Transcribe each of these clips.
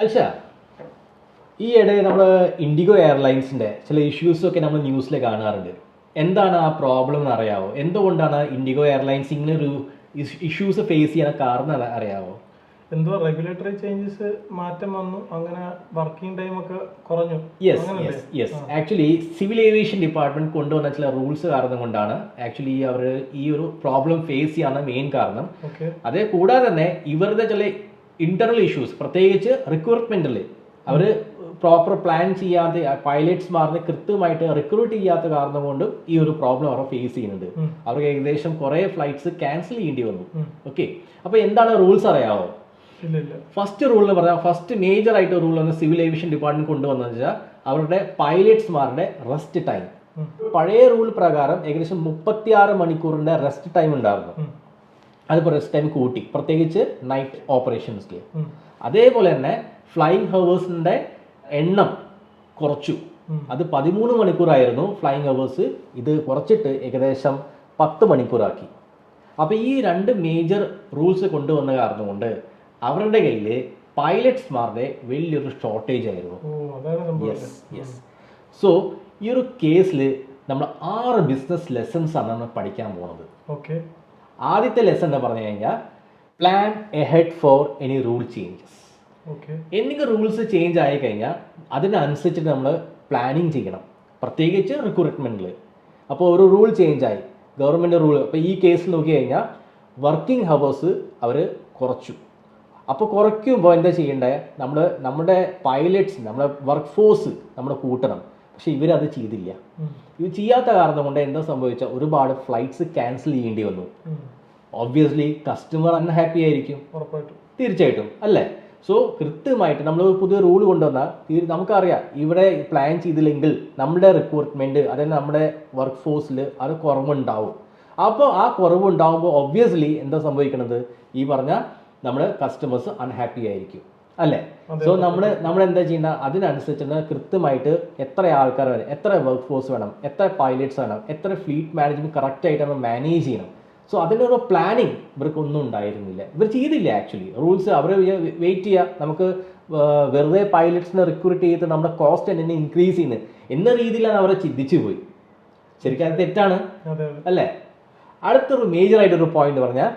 അൽഷ, ഈ ഇടയിൽ നമ്മൾ ഇൻഡിഗോ എയർലൈൻസിൻ്റെ ചില ഇഷ്യൂസൊക്കെ നമ്മൾ ന്യൂസിൽ കാണാറുണ്ട്. എന്താണ് ആ പ്രോബ്ലം എന്ന് അറിയാവോ? എന്തുകൊണ്ടാണ് ഇൻഡിഗോ എയർലൈൻസ് ഇങ്ങനെ ഒരു ഇഷ്യൂസ് ഫേസ് ചെയ്യാൻ കാരണം അറിയാവോ? എന്തോ റെഗുലേറ്ററി ചേഞ്ചസ് മാറ്റം വന്നു, അങ്ങനെ വർക്കിംഗ് ടൈം ഒക്കെ കുറഞ്ഞു. Yes actually civil aviation department കൊണ്ടുവന്ന ചില റൂൾസ് കാരണം കൊണ്ടാണ് ആക്ച്വലി അവർ ഈ ഒരു പ്രോബ്ലം ഫേസ് ചെയ്യാനുള്ള മെയിൻ കാരണം. അതേ കൂടാതെ തന്നെ ഇവരുടെ ചില ഇന്റർണൽ ഇഷ്യൂസ്, പ്രത്യേകിച്ച് റിക്രൂട്ട്മെന്റിൽ അവർ പ്രോപ്പർ പ്ലാൻ ചെയ്യാതെ പൈലറ്റ്സ്മാറിനെ കൃത്യമായിട്ട് റിക്രൂട്ട് ചെയ്യാത്ത കാരണം കൊണ്ടും ഈ ഒരു പ്രോബ്ലം അവർ ഫേസ് ചെയ്യുന്നുണ്ട്. അവർക്ക് ഏകദേശം കുറെ ഫ്ലൈറ്റ്സ് ക്യാൻസൽ ചെയ്യേണ്ടി വന്നു. ഓക്കെ, അപ്പൊ എന്താണ് റൂൾസ് അറിയാവോ? ഫസ്റ്റ് റൂൾ എന്ന് പറഞ്ഞാൽ, ഫസ്റ്റ് മേജർ ആയിട്ട് റൂൾ ആണ് സിവിൽ ഏവിയേഷൻ ഡിപ്പാർട്ട്മെന്റ് കൊണ്ടുവന്നത് വെച്ചാൽ അവരുടെ പൈലറ്റ്സ്മാരുടെ റെസ്റ്റ് ടൈം. പഴയ റൂൾ പ്രകാരം ഏകദേശം 36 മണിക്കൂറിന്റെ റെസ്റ്റ് ടൈം ഉണ്ടായിരുന്നു. അതിപ്പോൾ റെസ്റ്റ് ടൈം കൂട്ടി, പ്രത്യേകിച്ച് നൈറ്റ് ഓപ്പറേഷൻസിൽ. അതേപോലെ തന്നെ ഫ്ലൈയിങ് ഹവേഴ്സിന്റെ എണ്ണം കുറച്ചു. അത് 13 മണിക്കൂറായിരുന്നു ഫ്ലൈയിങ് ഹവേഴ്സ്, ഇത് കുറച്ചിട്ട് ഏകദേശം 10 മണിക്കൂറാക്കി. അപ്പോൾ ഈ രണ്ട് മേജർ റൂൾസ് കൊണ്ടുവന്ന കാരണം കൊണ്ട് അവരുടെ കയ്യിൽ പൈലറ്റ്സ്മാരുടെ വലിയൊരു ഷോർട്ടേജ് ആയിരുന്നു. സോ ഈ ഒരു കേസിൽ നമ്മൾ 6 ബിസിനസ് ലെസൺസ് ആണ് നമ്മൾ പഠിക്കാൻ പോകുന്നത്. ആദ്യത്തെ ലെസൺ എന്ന് പറഞ്ഞു കഴിഞ്ഞാൽ, plan ahead for any rule changes. എന്തെങ്കിലും റൂൾസ് ചേഞ്ച് ആയി കഴിഞ്ഞാൽ അതിനനുസരിച്ചിട്ട് നമ്മൾ പ്ലാനിങ് ചെയ്യണം, പ്രത്യേകിച്ച് റിക്രൂട്ട്മെന്റിൽ. അപ്പോൾ ഒരു റൂൾ ചേഞ്ച് ആയി, ഗവൺമെന്റ് റൂൾ. അപ്പോൾ ഈ കേസിൽ നോക്കി കഴിഞ്ഞാൽ വർക്കിംഗ് ഹവേഴ്സ് അവർ കുറച്ചു. അപ്പോൾ കുറയ്ക്കുമ്പോൾ എന്താ ചെയ്യേണ്ടത്? നമ്മുടെ പൈലറ്റ്സ്, നമ്മുടെ വർക്ക് ഫോഴ്സ് നമ്മൾ കൂട്ടണം. പക്ഷെ ഇവരത് ചെയ്തില്ല. ഇത് ചെയ്യാത്ത കാരണം കൊണ്ട് എന്താ സംഭവിച്ചാൽ ഒരുപാട് ഫ്ലൈറ്റ്സ് ക്യാൻസൽ ചെയ്യേണ്ടി വന്നു. ഒബ്വിയസ്ലി കസ്റ്റമർ അൺഹാപ്പി ആയിരിക്കും, തീർച്ചയായിട്ടും അല്ലേ? സോ കൃത്യമായിട്ട് നമ്മൾ പുതിയ റൂൾ കൊണ്ടുവന്നാൽ നമുക്കറിയാം, ഇവിടെ പ്ലാൻ ചെയ്തില്ലെങ്കിൽ നമ്മുടെ റിക്രൂട്ട്മെന്റ്, അതായത് നമ്മുടെ വർക്ക് ഫോഴ്സിൽ അത് കുറവുണ്ടാവും. അപ്പോൾ ആ കുറവുണ്ടാകുമ്പോൾ ഒബ്വിയസ്ലി എന്താ സംഭവിക്കുന്നത്? ഈ പറഞ്ഞ നമ്മുടെ കസ്റ്റമേഴ്സ് അൺഹാപ്പി ആയിരിക്കും, അല്ലേ? സോ നമ്മൾ എന്താ ചെയ്യേണ്ട? അതിനനുസരിച്ച് കൃത്യമായിട്ട് എത്ര ആൾക്കാർ വേണം, എത്ര വർക്ക് ഫോഴ്സ് വേണം, എത്ര പൈലറ്റ്സ് വേണം, എത്ര ഫ്ലീറ്റ് മാനേജ്മെന്റ് കറക്റ്റായിട്ട് നമ്മൾ മാനേജ് ചെയ്യണം. സോ അതിൻ്റെ ഒരു പ്ലാനിങ് ഇവർക്കൊന്നും ഉണ്ടായിരുന്നില്ല, ഇവർ ചെയ്തില്ല. ആക്ച്വലി റൂൾസ് അവർ വെയിറ്റ് ചെയ്യുക, നമുക്ക് വെറുതെ പൈലറ്റ്സിനെ റിക്രൂട്ട് ചെയ്ത് നമ്മുടെ കോസ്റ്റ് എന്നെ ഇൻക്രീസ് ചെയ്യുന്നത് എന്ന രീതിയിലാണ് അവരെ ചിന്തിച്ചു പോയി. ശരിക്കും അത് തെറ്റാണ്, അല്ലേ? അടുത്തൊരു മേജർ ആയിട്ടൊരു പോയിന്റ് പറഞ്ഞാൽ,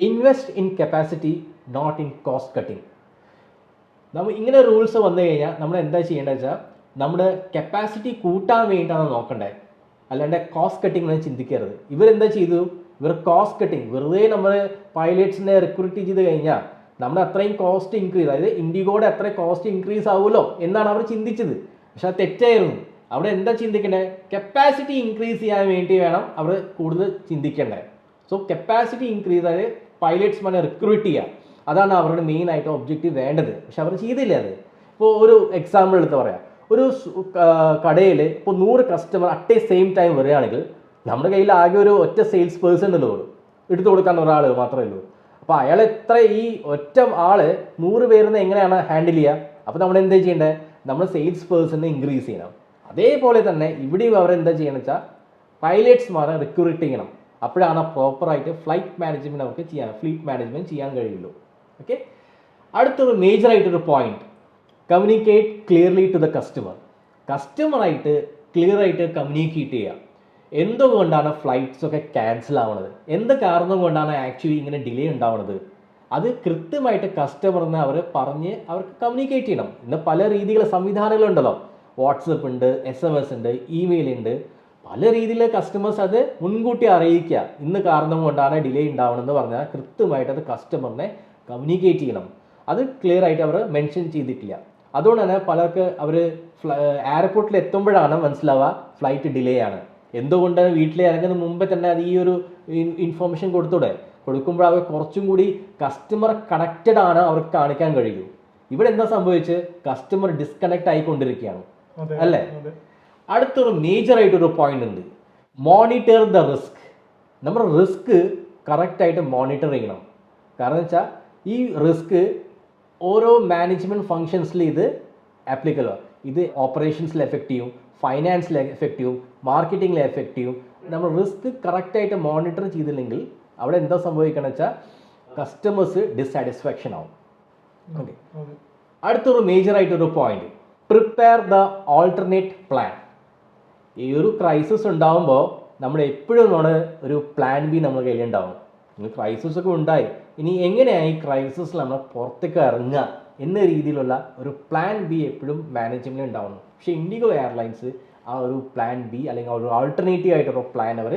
invest in capacity not in cost cutting. നമ്മൾ ഇങ്ങനെ റൂൾസ് വന്നു കഴിഞ്ഞാൽ നമ്മൾ എന്താ ചെയ്യേണ്ടത് വെച്ചാൽ, നമ്മുടെ കപ്പാസിറ്റി കൂട്ടാൻ വേണ്ടിയിട്ടാണ് നോക്കേണ്ടത്, അല്ലാണ്ട് കോസ്റ്റ് കട്ടിങ് എന്ന് ചിന്തിക്കരുത്. ഇവരെന്താ ചെയ്തു? ഇവർ കോസ്റ്റ് കട്ടിങ്, വെറുതെ നമ്മൾ പൈലറ്റ്സിനെ റിക്രൂട്ട് ചെയ്ത് കഴിഞ്ഞാൽ നമ്മൾ അത്രയും കോസ്റ്റ് ഇൻക്രീസ്, അതായത് ഇൻഡിഗോയുടെ അത്ര കോസ്റ്റ് ഇൻക്രീസ് ആവുമല്ലോ എന്നാണ് അവർ ചിന്തിച്ചത്. പക്ഷെ അത് തെറ്റായിരുന്നു. അവിടെ എന്താ ചിന്തിക്കേണ്ടത്? കപ്പാസിറ്റി ഇൻക്രീസ് ചെയ്യാൻ വേണ്ടി വേണം അവർ കൂടുതൽ ചിന്തിക്കേണ്ടത്. സോ കപ്പാസിറ്റി ഇൻക്രീസ്, അതായത് പൈലറ്റ്സ്മാരെ റിക്രൂട്ട് ചെയ്യുക, അതാണ് അവരുടെ മെയിൻ ആയിട്ട് ഒബ്ജക്റ്റീവ് വേണ്ടത്. പക്ഷെ അവർ ചെയ്തില്ല അത്. ഇപ്പോൾ ഒരു എക്സാമ്പിൾ എടുത്ത് പറയാം, ഒരു കടയിൽ ഇപ്പോൾ 100 customer at A same time വരികയാണെങ്കിൽ നമ്മുടെ കയ്യിൽ ആകെ ഒരു ഒറ്റ സെയിൽസ് പേഴ്സൺ ഉള്ളൂ, എടുത്തു കൊടുക്കാൻ ഒരാൾ മാത്രമേ ഉള്ളൂ. അപ്പോൾ അയാൾ എത്ര, ഈ ഒറ്റ ആള് 100 പേരിന്ന് എങ്ങനെയാണ് ഹാൻഡിൽ ചെയ്യുക? അപ്പോൾ നമ്മൾ എന്താ ചെയ്യേണ്ടത്? നമ്മൾ സെയിൽസ് പേഴ്സണിനെ ഇൻക്രീസ് ചെയ്യണം. അതേപോലെ തന്നെ ഇവിടെയും അവരെന്താ ചെയ്യണം വെച്ചാൽ പൈലറ്റ്സ്മാരെ റിക്രൂട്ട് ചെയ്യണം. അപ്പോഴാണ് പ്രോപ്പറായിട്ട് ഫ്ലൈറ്റ് മാനേജ്മെന്റ് അവർക്ക് ഫ്ലീറ്റ് മാനേജ്മെന്റ് ചെയ്യാൻ കഴിയുള്ളൂ. ഓക്കെ, അടുത്തൊരു മേജർ ആയിട്ടൊരു point, communicate clearly to the customer. കസ്റ്റമറായിട്ട് ക്ലിയർ ആയിട്ട് കമ്മ്യൂണിക്കേറ്റ് ചെയ്യുക. എന്തുകൊണ്ടാണ് ഫ്ലൈറ്റ്സ് ഒക്കെ ക്യാൻസൽ ആവുന്നത്, എന്ത് കാരണം കൊണ്ടാണ് ആക്ച്വലി ഇങ്ങനെ ഡിലേ ഉണ്ടാവുന്നത്, അത് കൃത്യമായിട്ട് കസ്റ്റമറിനെ അവർ പറഞ്ഞ് അവർക്ക് കമ്മ്യൂണിക്കേറ്റ് ചെയ്യണം. ഇന്ന് പല രീതിയിലുള്ള സംവിധാനങ്ങളുണ്ടല്ലോ, വാട്സപ്പ് ഉണ്ട്, SMS ഉണ്ട്, ഇമെയിൽ ഉണ്ട്. പല രീതിയിൽ കസ്റ്റമേഴ്സ് അത് മുൻകൂട്ടി അറിയിക്കുക, ഇന്ന് കാരണം കൊണ്ടാണ് ഡിലേ ഉണ്ടാവണമെന്ന് പറഞ്ഞാൽ കൃത്യമായിട്ട് അത് കസ്റ്റമറിനെ കമ്മ്യൂണിക്കേറ്റ് ചെയ്യണം. അത് ക്ലിയർ ആയിട്ട് അവർ മെൻഷൻ ചെയ്തിട്ടില്ല. അതുകൊണ്ട് തന്നെ പലർക്ക് അവർ എയർപോർട്ടിൽ എത്തുമ്പോഴാണ് മനസ്സിലാവുക ഫ്ലൈറ്റ് ഡിലേ ആണ്. എന്തുകൊണ്ടാണ് വീട്ടിൽ ഇറങ്ങുന്ന മുമ്പേ തന്നെ അത് ഈ ഒരു ഇൻഫോർമേഷൻ കൊടുക്കുമ്പോൾ അവർ കുറച്ചും കൂടി കസ്റ്റമർ കണക്റ്റഡ് ആണ് അവർക്ക് കാണിക്കാൻ കഴിയൂ. ഇവിടെ എന്താ സംഭവിച്ച് കസ്റ്റമർ ഡിസ്കണക്ട് ആയിക്കൊണ്ടിരിക്കുകയാണ്, അല്ലേ? അടുത്തൊരു മേജർ ആയിട്ടൊരു പോയിന്റ് ഉണ്ട്, മോണിറ്റർ ദ റിസ്ക്. നമ്മൾ റിസ്ക് കറക്റ്റായിട്ട് മോണിറ്റർ ചെയ്യണം. കാരണം വെച്ചാൽ ഈ റിസ്ക് ഓരോ മാനേജ്മെന്റ് ഫങ്ഷൻസിൽ ഇത് ആപ്ലിക്കബിൾ. ഇത് ഓപ്പറേഷൻസിൽ എഫക്റ്റ് ചെയ്യും, ഫൈനാൻസിൽ എഫക്റ്റ് ചെയ്യും, മാർക്കറ്റിങ്ങിൽ എഫക്റ്റ് ചെയ്യും. നമ്മൾ റിസ്ക് കറക്റ്റായിട്ട് മോണിറ്റർ ചെയ്തില്ലെങ്കിൽ അവിടെ എന്താ സംഭവിക്കണം വെച്ചാൽ കസ്റ്റമേഴ്സ് ഡിസാറ്റിസ്ഫാക്ഷൻ ആവും. ഓക്കെ, അടുത്തൊരു മേജറായിട്ടൊരു point, prepare the alternate plan. ഈ ഒരു ക്രൈസിസ് ഉണ്ടാകുമ്പോൾ നമ്മൾ എപ്പോഴും ഒരു പ്ലാൻ ബി നമ്മുടെ കയ്യിലുണ്ടാവും. ക്രൈസിസ് ഒക്കെ ഉണ്ടായി, ഇനി എങ്ങനെയാണ് ഈ ക്രൈസിസിൽ നമ്മൾ പുറത്തേക്ക് ഇറങ്ങുക എന്ന രീതിയിലുള്ള ഒരു പ്ലാൻ ബി എപ്പോഴും മാനേജ്മെൻറ്റിൽ ഉണ്ടാവുന്നു. പക്ഷേ ഇൻഡിഗോ എയർലൈൻസ് ആ ഒരു പ്ലാൻ ബി അല്ലെങ്കിൽ ഒരു ആൾട്ടർനേറ്റീവ് ആയിട്ടൊരു പ്ലാൻ അവർ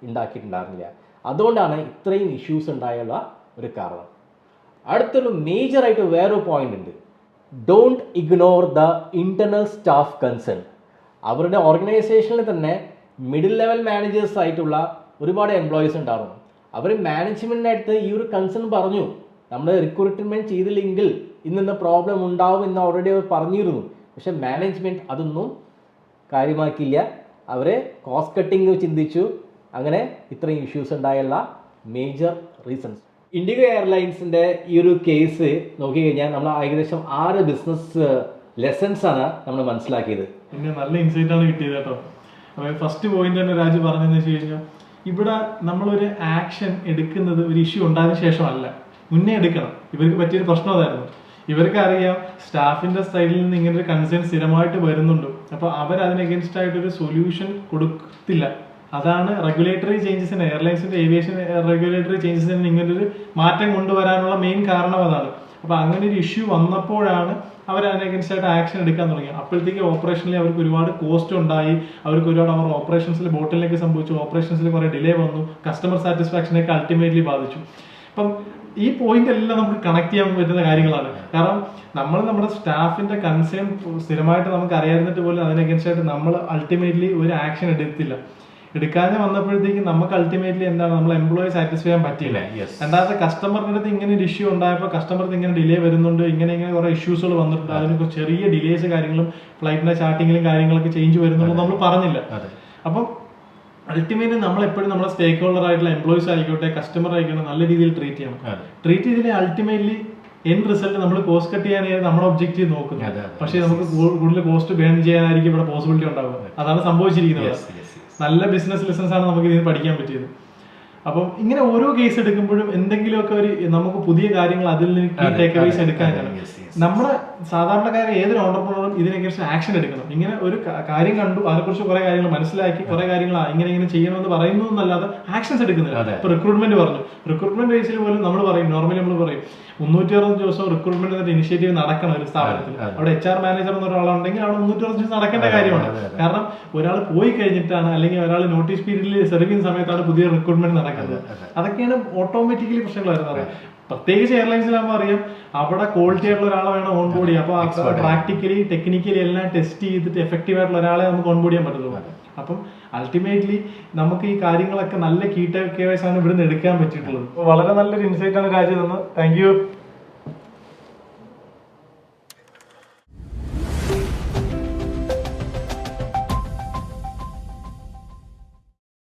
ഉണ്ടാക്കിയിട്ടുണ്ടായിരുന്നില്ല. അതുകൊണ്ടാണ് ഇത്രയും ഇഷ്യൂസ് ഉണ്ടായുള്ള ഒരു കാരണം. അടുത്തൊരു മേജറായിട്ട് വേറൊരു പോയിന്റ് ഉണ്ട്, don't ignore the internal staff concern. അവരുടെ ഓർഗനൈസേഷനിൽ തന്നെ മിഡിൽ ലെവൽ മാനേജേഴ്സ് ആയിട്ടുള്ള ഒരുപാട് എംപ്ലോയീസ് ഉണ്ടായിരുന്നു. അവർ മാനേജ്മെൻറ്റിനടുത്ത് ഈ ഒരു കൺസേൺ പറഞ്ഞു, നമ്മൾ റിക്രൂട്ട്മെൻറ്റ് ചെയ്തില്ലെങ്കിൽ ഇന്ന പ്രോബ്ലം ഉണ്ടാവും എന്ന് ഓൾറെഡി അവർ പറഞ്ഞിരുന്നു. പക്ഷെ മാനേജ്മെൻറ്റ് അതൊന്നും കാര്യമാക്കിയില്ല. അവർ കോസ്റ്റ് കട്ടിങ് ചിന്തിച്ചു. അങ്ങനെ ഇത്രയും ഇഷ്യൂസ് ഉണ്ടായുള്ള മേജർ റീസൺസ്. ഇൻഡിഗോ എയർലൈൻസിൻ്റെ ഈ ഒരു കേസ് നോക്കിക്കഴിഞ്ഞാൽ നമ്മൾ ഏകദേശം 6 ബിസിനസ് ലെസൺസ് ആണ് നമ്മൾ മനസ്സിലാക്കിയത്. പിന്നെ നല്ല ഇൻസൈറ്റ് ആണ് കിട്ടിയത് കേട്ടോ. അപ്പോൾ ഫസ്റ്റ് പോയിന്റ് തന്നെ രാജു പറഞ്ഞതെന്ന് വെച്ച് കഴിഞ്ഞാൽ, ഇവിടെ നമ്മളൊരു ആക്ഷൻ എടുക്കുന്നത് ഒരു ഇഷ്യൂ ഉണ്ടായതിനു ശേഷമല്ല, മുന്നേ എടുക്കണം. ഇവർക്ക് പറ്റിയൊരു പ്രശ്നം അതായിരുന്നു. ഇവർക്ക് അറിയാം സ്റ്റാഫിന്റെ സൈഡിൽ നിന്ന് ഇങ്ങനെ ഒരു കൺസേൺ സ്ഥിരമായിട്ട് വരുന്നുണ്ട്. അപ്പോൾ അവർ അതിന് അഗേൻസ്റ്റ് ആയിട്ടൊരു സൊല്യൂഷൻ കൊടുത്തില്ല. അതാണ് റെഗുലേറ്ററി ചേഞ്ചസിന്, എയർലൈൻസിന്റെ ഏവിയേഷൻ റെഗുലേറ്ററി ചേഞ്ചസിന് ഇങ്ങനൊരു മാറ്റം കൊണ്ടുവരാനുള്ള മെയിൻ കാരണം അതാണ്. അപ്പോൾ അങ്ങനെ ഒരു ഇഷ്യൂ വന്നപ്പോഴാണ് അവർ അതിന് അഗേൻസ്റ്റ് ആയിട്ട് ആക്ഷൻ എടുക്കാൻ തുടങ്ങി. അപ്പോഴത്തേക്ക് ഓപ്പറേഷനിൽ അവർക്ക് ഒരുപാട് കോസ്റ്റ് ഉണ്ടായി, അവർക്ക് ഒരുപാട് അവർ ഓപ്പറേഷൻസിൽ ബോട്ടിലേക്ക് സംഭവിച്ചു, ഓപ്പറേഷൻസിൽ കുറേ ഡിലേ വന്നു, കസ്റ്റമർ സാറ്റിസ്ഫാക്ഷനൊക്കെ അൾട്ടിമേറ്റ്ലി ബാധിച്ചു. അപ്പം ഈ പോയിന്റ് എല്ലാം നമുക്ക് കണക്ട് ചെയ്യാൻ പറ്റുന്ന കാര്യങ്ങളാണ്. കാരണം നമ്മൾ നമ്മുടെ സ്റ്റാഫിന്റെ കൺസേൺ സ്ഥിരമായിട്ട് നമുക്ക് അറിയാതിരുന്നിട്ട് പോലും അതിന് അഗേൻസ്റ്റ് ആയിട്ട് നമ്മൾ അൾട്ടിമേറ്റ്ലി ഒരു ആക്ഷൻ എടുത്തില്ല. എടുക്കാതെ വന്നപ്പോഴത്തേക്കും നമുക്ക് അൾട്ടിമേറ്റ്ലി എന്താണ്, നമ്മൾ എംപ്ലോയി സാറ്റിസ്ഫൈ ചെയ്യാൻ പറ്റിയില്ല. രണ്ടാമത്തെ കസ്റ്റമറിന്റെ അടുത്ത് ഇങ്ങനെ ഒരു ഇഷ്യൂ ഉണ്ടായപ്പോൾ കസ്റ്റമർക്ക് ഇങ്ങനെ ഡിലേ വരുന്നുണ്ട്, ഇങ്ങനെ കുറെ ഇഷ്യൂസുകൾ വന്നിട്ടുണ്ട്, അതിന് ചെറിയ ഡിലേസ് കാര്യങ്ങളും ഫ്ലൈറ്റിന്റെ ചാർട്ടിങ്ങിലും കാര്യങ്ങളൊക്കെ ചേഞ്ച് വരുന്നുണ്ട് നമ്മൾ പറഞ്ഞില്ല. അപ്പം അൾട്ടിമേറ്റ്ലി നമ്മൾ എപ്പോഴും നമ്മുടെ സ്റ്റേക്ക് ഹോൾഡർ ആയിട്ടുള്ള എംപ്ലോയീസ് ആയിക്കോട്ടെ, കസ്റ്റമർ ആയിക്കോട്ടെ, നല്ല രീതിയിൽ ട്രീറ്റ് ചെയ്യണം. ട്രീറ്റ് ചെയ്തില്ലേ അൾട്ടിമേറ്റ്ലി എൻഡ് റിസൾട്ട് നമ്മൾ കോസ്റ്റ് കട്ട് ചെയ്യാനായിരുന്നു നമ്മുടെ ഒബ്ജക്റ്റീവ് നോക്കുന്നത്. പക്ഷേ നമുക്ക് കൂടുതൽ കോസ്റ്റ് ബേൺ ചെയ്യാനായിരിക്കും ഇവിടെ പോസിബിലിറ്റി ഉണ്ടാവുക. അതാണ് സംഭവിച്ചിരിക്കുന്നത്. നല്ല ബിസിനസ് ലെസൺസ് ആണ് നമുക്ക് ഇതിന് പഠിക്കാൻ പറ്റിയത്. അപ്പം ഇങ്ങനെ ഓരോ കേസ് എടുക്കുമ്പോഴും എന്തെങ്കിലുമൊക്കെ ഒരു നമുക്ക് പുതിയ കാര്യങ്ങൾ അതിൽ നിന്ന് ടേക്ക് അവേസ് എടുക്കാനാണ്. നമ്മുടെ സാധാരണക്കാരെ ഏതൊരു ഓണ്ടർപ്രണറും ഇതിനെക്കുറിച്ച് ആക്ഷൻ എടുക്കണം. ഇങ്ങനെ ഒരു കാര്യം കണ്ടു, അതിനെക്കുറിച്ച് കുറെ കാര്യങ്ങൾ മനസ്സിലാക്കി, കുറെ കാര്യങ്ങൾ ഇങ്ങനെ ചെയ്യണമെന്ന് പറയുന്നു എന്നല്ലാതെ ആക്ഷൻസ് എടുക്കുന്നില്ല. ഇപ്പൊ റിക്രൂട്ട്മെന്റ് പറഞ്ഞു, റിക്രൂട്ട്മെന്റ് ബേസിൽ പോലും നമ്മൾ പറയും, നോർമലി നമ്മൾ പറയും 360 ദിവസം റിക്രൂട്ട്മെന്റ് എന്നൊരു ഇനിഷ്യേറ്റീവ് നടക്കണം ഒരു സ്ഥാപനത്തിൽ. അവിടെ HR മാനേജർ എന്നൊരാളുണ്ടെങ്കിൽ അവിടെ 360 ദിവസം നടക്കേണ്ട കാര്യമാണ്. കാരണം ഒരാൾ പോയി കഴിഞ്ഞിട്ടാണ്, അല്ലെങ്കിൽ ഒരാൾ നോട്ടീസ് പീരീഡിൽ സെർവ് ചെയ്യുന്ന സമയത്താണ് പുതിയ റിക്രൂട്ട്മെന്റ് നടക്കുന്നത്. അതൊക്കെയാണ് ഓട്ടോമാറ്റിക്കലി പ്രശ്നങ്ങൾ വരുന്നത്. പ്രത്യേകിച്ച് എയർലൈൻസിലാകുമ്പോൾ അറിയാം, അവിടെ ക്വാളിറ്റി ആയിട്ടുള്ള ഒരാളെ വേണം ഓൺ ബോർഡ് ചെയ്യാം. അപ്പോൾ പ്രാക്ടിക്കലി ടെക്നിക്കലി എല്ലാം ടെസ്റ്റ് ചെയ്തിട്ട് എഫക്റ്റീവ് ആയിട്ടുള്ള ഒരാളെ നമുക്ക് ഓൺ ബോർഡ് ചെയ്യാൻ പറ്റുള്ളൂ. അപ്പം അൾട്ടിമേറ്റ്ലി നമുക്ക് ഈ കാര്യങ്ങളൊക്കെ നല്ല കീ ടേക്കേഴ്സ് ആണ് ഇവിടുന്ന് എടുക്കാൻ പറ്റിയിട്ടുള്ളത്. വളരെ നല്ലൊരു ഇൻസൈറ്റ് ആണ് രാജു തന്നത്. Thank you.